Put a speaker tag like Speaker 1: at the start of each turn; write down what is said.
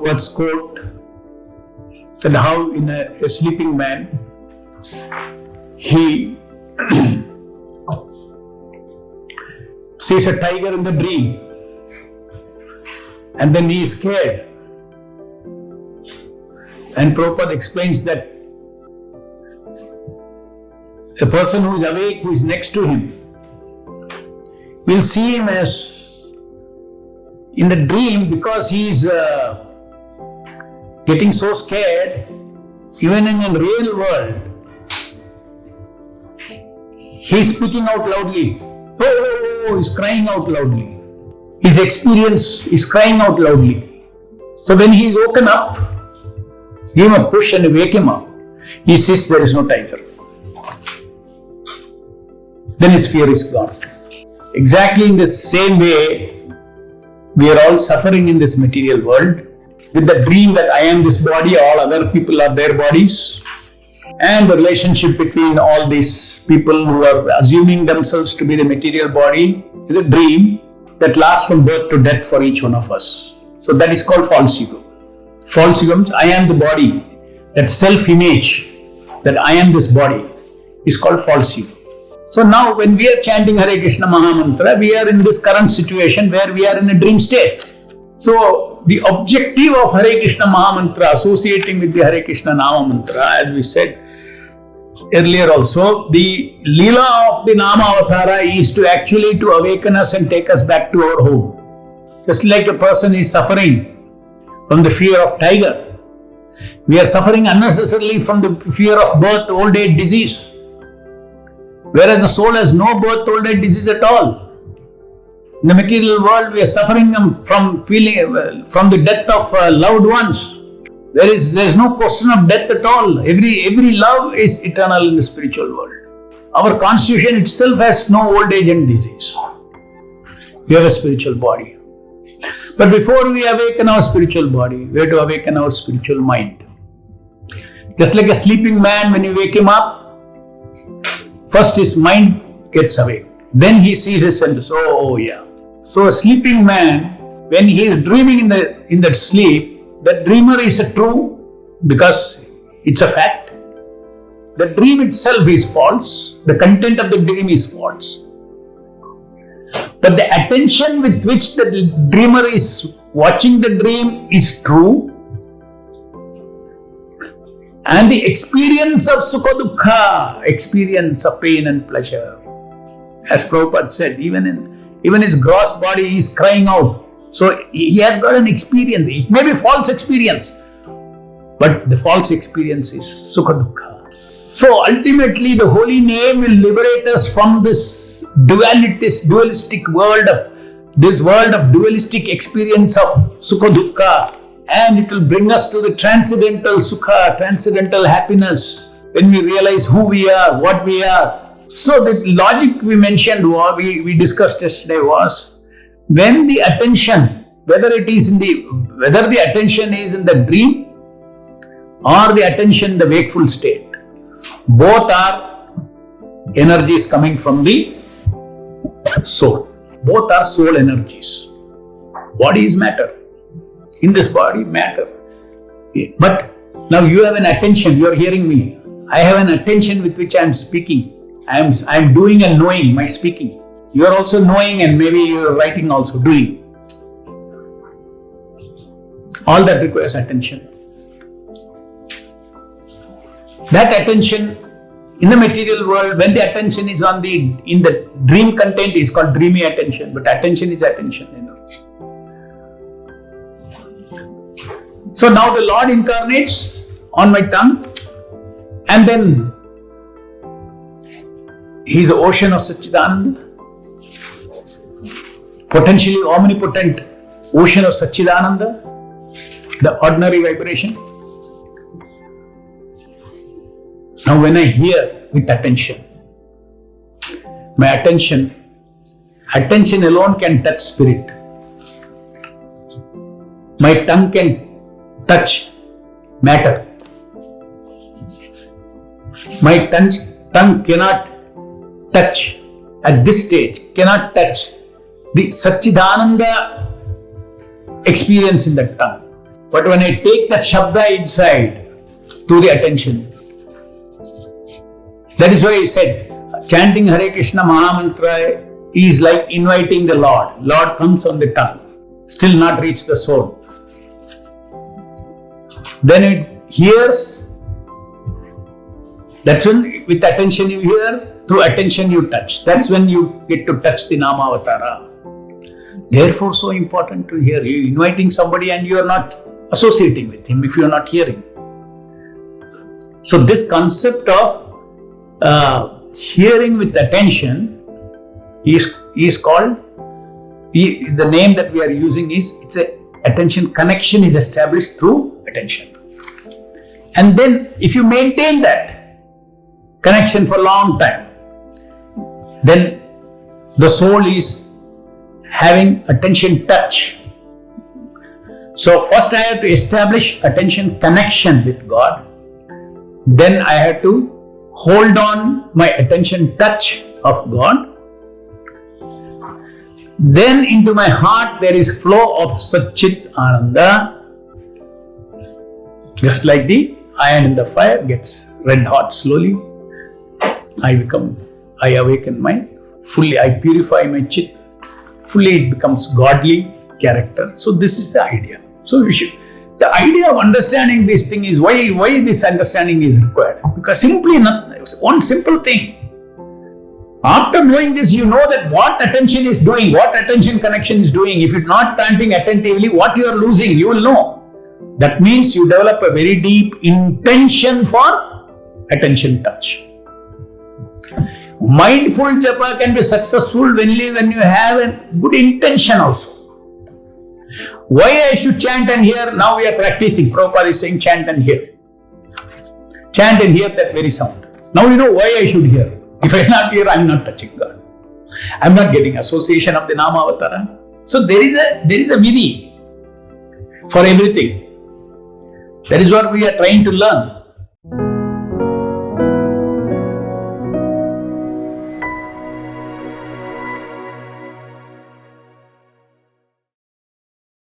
Speaker 1: Prabhupada's quote that how in a sleeping man, he sees a tiger in the dream and then he is scared. And Prabhupada explains that a person who is awake, who is next to him, will see him as in the dream, because he is getting so scared. Even in the real world, he is speaking out loudly. Oh, he is crying out loudly. His experience is crying out loudly. So when he is woken up, give him a push and wake him up. He sees there is no tiger. Then his fear is gone. Exactly in the same way, we are all suffering in this material world with the dream that I am this body, all other people are their bodies, and the relationship between all these people who are assuming themselves to be the material body is a dream that lasts from birth to death for each one of us. So that is called false ego. False ego means I am the body. That self-image that I am this body is called false ego. So now when we are chanting Hare Krishna Maha Mantra, we are in this current situation where we are in a dream state. So the objective of Hare Krishna Maha Mantra, associating with the Hare Krishna Nama Mantra, as we said earlier also, the Leela of the Nama Avatara is to actually to awaken us and take us back to our home. Just like a person is suffering from the fear of tiger, we are suffering unnecessarily from the fear of birth, old age, disease. Whereas the soul has no birth, old age, disease at all. In the material world, we are suffering from the death of loved ones. There is no question of death at all. Every love is eternal in the spiritual world. Our constitution itself has no old age and disease. We have a spiritual body. But before we awaken our spiritual body, we have to awaken our spiritual mind. Just like a sleeping man, when you wake him up, first his mind gets awake. Then he sees his senses. Oh yeah. So a sleeping man, when he is dreaming in that sleep, the dreamer is a true because it's a fact. The dream itself is false. The content of the dream is false. But the attention with which the dreamer is watching the dream is true. And the experience of sukha dukkha, experience of pain and pleasure. As Prabhupada said, even his gross body is crying out. So he has got an experience. It may be false experience, but the false experience is sukha dukkha. So ultimately the holy name will liberate us from this dualistic world of dualistic experience of sukha dukkha. And it will bring us to the transcendental sukha, transcendental happiness, when we realize who we are, what we are. So the logic we mentioned, we discussed yesterday was, when the attention, whether the attention is in the dream or the attention in the wakeful state, both are energies coming from the soul. Both are soul energies. Body is matter. In this body, matter. But now you have an attention, you are hearing me. I have an attention with which I am speaking. I am doing and knowing my speaking. You are also knowing and maybe you are writing also, doing. All that requires attention. That attention in the material world, when the attention is in the dream content, is called dreamy attention. But attention is attention. So now the Lord incarnates on my tongue, and then He is the ocean of Satchidananda, potentially omnipotent ocean of Satchidananda, the ordinary vibration. Now when I hear with attention, my attention alone can touch spirit. My tongue can touch matter. My tongue cannot touch at this stage, cannot touch the Satchidananda experience in the tongue. But when I take that Shabda inside, to the attention, that is why I said, chanting Hare Krishna Maha Mantra is like inviting the Lord. Lord comes on the tongue, still not reached the soul. Then it hears. That's when with attention you hear, through attention you touch. That's when you get to touch the Namavatara. Therefore, so important to hear. You're inviting somebody and you are not associating with him if you are not hearing. So this concept of hearing with attention is called, the name that we are using is, it's a attention connection is established through attention. And then if you maintain that connection for a long time, then the soul is having attention touch. So first I have to establish attention connection with God. Then I have to hold on my attention touch of God. Then into my heart there is flow of Satchit Ananda. Just like the iron in the fire gets red hot slowly, I awaken I purify my chit. Fully it becomes godly character. So this is the idea. So the idea of understanding this thing is why this understanding is required. Because simply one simple thing. After knowing this, you know that what attention is doing, what attention connection is doing. If you're not chanting attentively, what you are losing, you will know. That means you develop a very deep intention for attention touch. Mindful japa can be successful only when you have a good intention also. Why I should chant and hear? Now we are practicing. Prabhupada is saying chant and hear. Chant and hear that very sound. Now you know why I should hear. If I not hear, I am not touching God. I am not getting association of the Namavatara. So there is a vidhi for everything. That is what we are trying to learn.